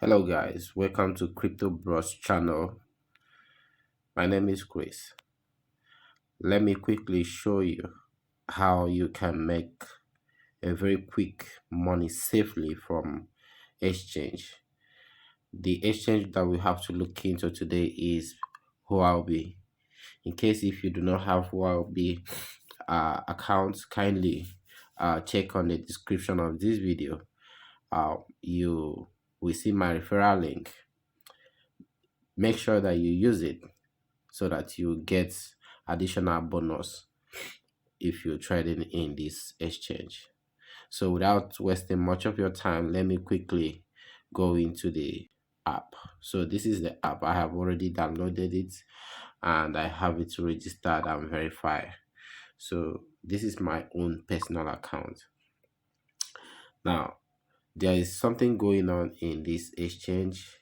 Hello guys, welcome to Crypto Bros channel. My name is Chris. Let me quickly show you how you can make a very quick money safely from exchange. The exchange that we have to look into today is Huobi. In case if you do not have Huobi accounts, kindly check on the description of this video. You will see my referral link. Make sure that you use it so that you get additional bonus if you're trading in this exchange. So without wasting much of your time, let me quickly go into the app. So this is the app. I have already downloaded it and I have it registered and verified. So this is my own personal account. Now there is something going on in this exchange.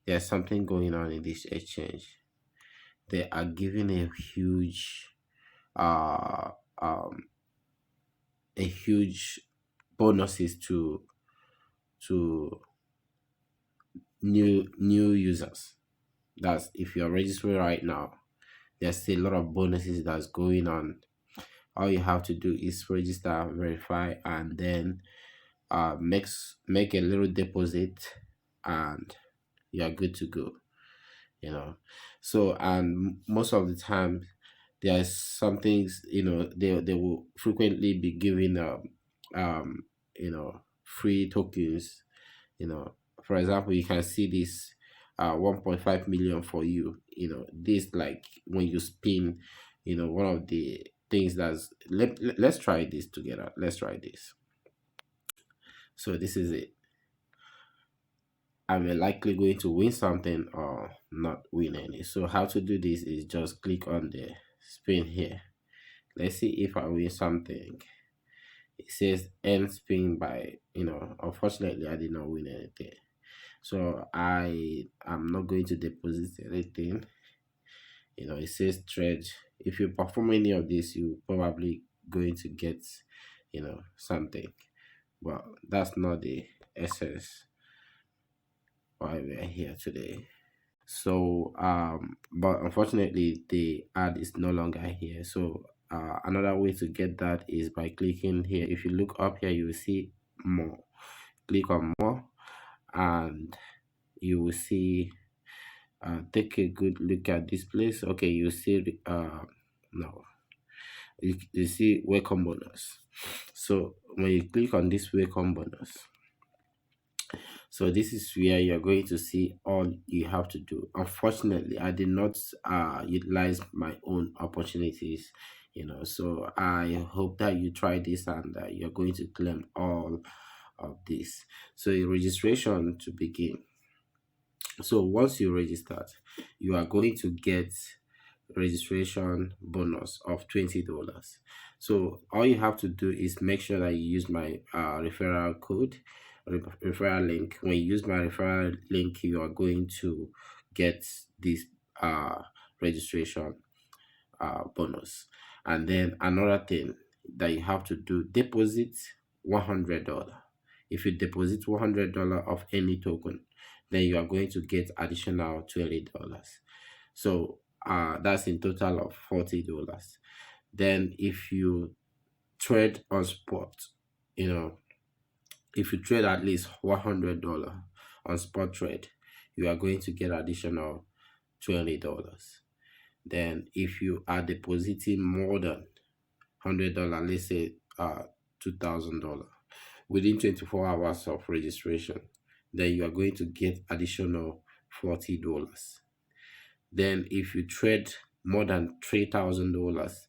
There's something going on in this exchange. They are giving uh um a huge bonuses to new users. That's if you're registering right now, there's a lot of bonuses that's going on. All you have to do is register, verify, and then make a little deposit and you're good to go, so and most of the time there's some things, they will frequently be giving um free tokens. For example, you can see this 1.5 million for you. This, like, when you spin, one of the things that's let's try this together. Let's try this. So this is it. I'm likely going to win something or not win any. So how to do this is just click on the spin here. Let's see if I win something. It says end spin by, unfortunately I did not win anything. So I am not going to deposit anything. It says trade. If you perform any of this, you probably going to get, something. But that's not the essence why we are here today. So but unfortunately the ad is no longer here. So another way to get that is by clicking here. If you look up here, you will see more. Click on more and you will see, take a good look at this place. Okay, you see no, you see welcome bonus. So when you click on this welcome bonus, so this is where you're going to see all you have to do. Unfortunately, I did not utilize my own opportunities, so I hope that you try this and you're going to claim all of this. So registration to begin. So once you registered, you are going to get registration bonus of $20. So all you have to do is make sure that you use my referral code, referral link. When you use my referral link, you are going to get this registration bonus. And then another thing that you have to do, deposit $100. If you deposit $100 of any token, then you are going to get additional $20. So that's in total of $40. Then if you trade on spot, if you trade at least $100 on spot trade, you are going to get additional $20. Then if you are depositing more than $100, let's say $2,000 within 24 hours of registration, then you are going to get additional $40. Then if you trade more than $3,000,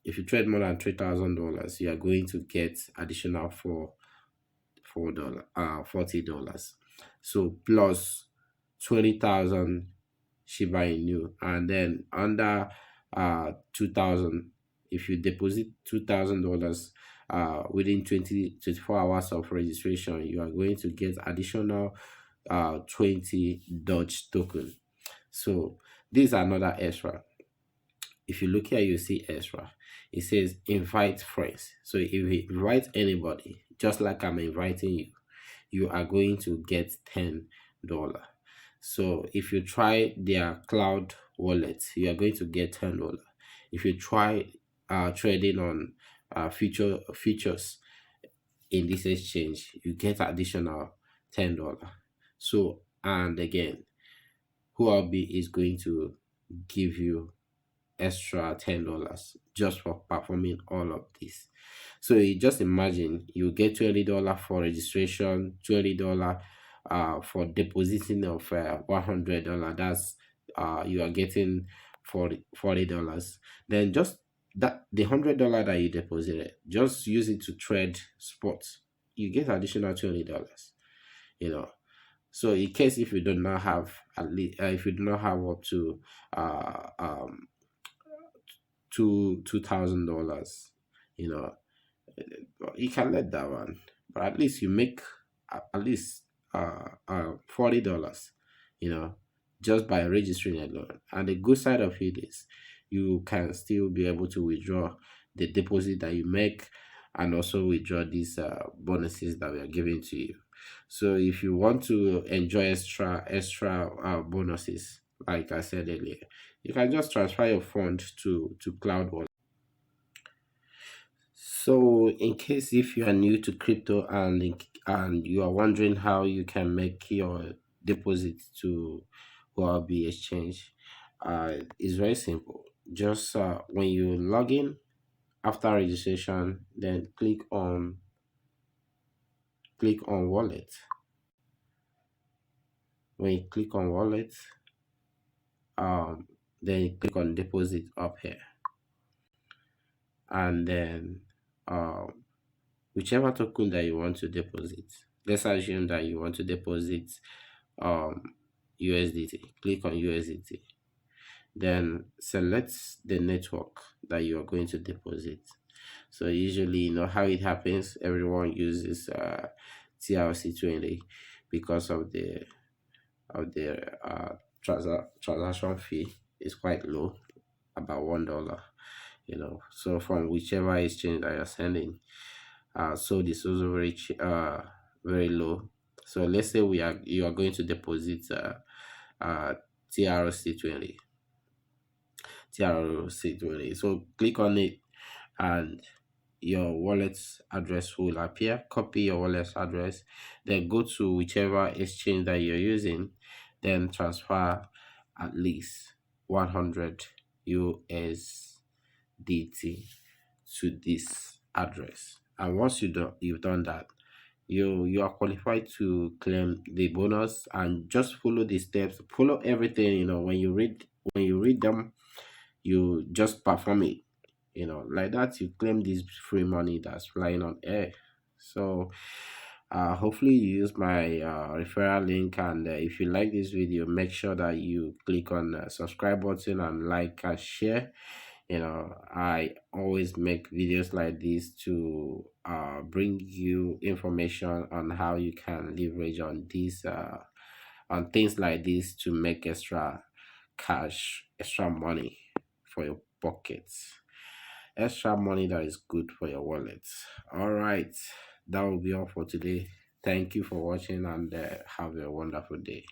if you trade more than $3,000, you are going to get additional $40. So plus 20,000 Shiba Inu, and then under 2,000, if you deposit $2,000 within 24 hours of registration, you are going to get additional 20 Dodge token. So these are another extra. If you look here, you see extra. It says invite friends. So if you invite anybody, just like I'm inviting you, you are going to get $10. So if you try their cloud wallet, you are going to get $10. If you try trading on futures in this exchange, you get additional $10. So, and again, Huobi is going to give you extra $10 just for performing all of this. So you just imagine you get $20 for registration, $20 for depositing of $100. That's you are getting $40. Then just that the $100 that you deposited, just use it to trade sports. You get additional $20. You know, so in case if you do not have at least if you do not have up to uh um $2,000, you know, you can let that one, but at least you make at least $40, you know, just by registering alone. And the good side of it is you can still be able to withdraw the deposit that you make, and also withdraw these bonuses that we are giving to you. So if you want to enjoy extra bonuses, like I said earlier, you can just transfer your fund to cloud wallet. So, in case if you are new to crypto and you are wondering how you can make your deposit to Huobi Exchange, it's very simple. Just when you log in after registration, then click on wallet. When you click on wallet, um, then you click on deposit up here, and then um whichever token that you want to deposit. Let's assume that you want to deposit um USDT. Click on USDT. Then select the network that you are going to deposit. So usually, you know how it happens. Everyone uses TRC20 because of the transaction fee is quite low, about $1. You know, so from whichever exchange that you're sending, so this is also very low. So let's say you are going to deposit uh TRC20 TRC20. So click on it, and your wallet's address will appear. Copy your wallet's address, then go to whichever exchange that you're using, then transfer at least 100 USDT to this address. And once you've done that, you are qualified to claim the bonus. And just follow the steps, follow everything. You know, when you read them, you just perform it, you know, like that you claim this free money that's flying on air. So hopefully you use my referral link, and if you like this video, make sure that you click on the subscribe button and like and share. You know, I always make videos like this to bring you information on how you can leverage on these on things like this to make extra cash, extra money for your pockets, extra money that is good for your wallet. All right, that will be all for today. Thank you for watching, and have a wonderful day.